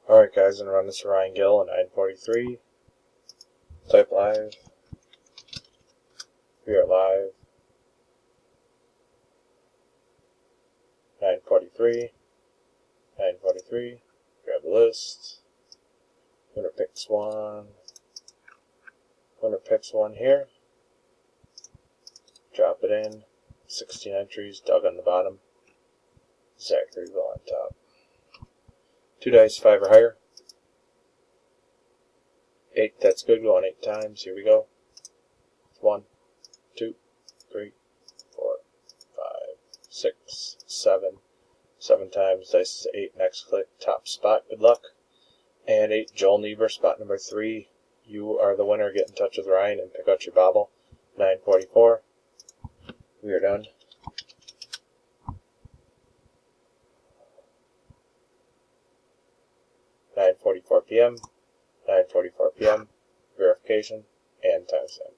Alright guys, I'm going to run this for Ryan Gill at 9:43. Type live. We are live. 9:43. 9:43. Grab the list. Winner picks one. Winner picks one here. Drop it in. 16 entries. Doug on the bottom. Zachary Bell on top. 2 dice, 5 or higher. 8, that's good. Going 8 times. Here we go. 1, 2, 3, 4, 5, 6, 7. 7 times. Dice is 8. Next click. Top spot. Good luck. And 8. Joel Niebuhr, spot number 3. You are the winner. Get in touch with Ryan and pick out your bobble. 9:44. We are done. (9:44 p.m.) 9:44 p.m. Verification and timestamp.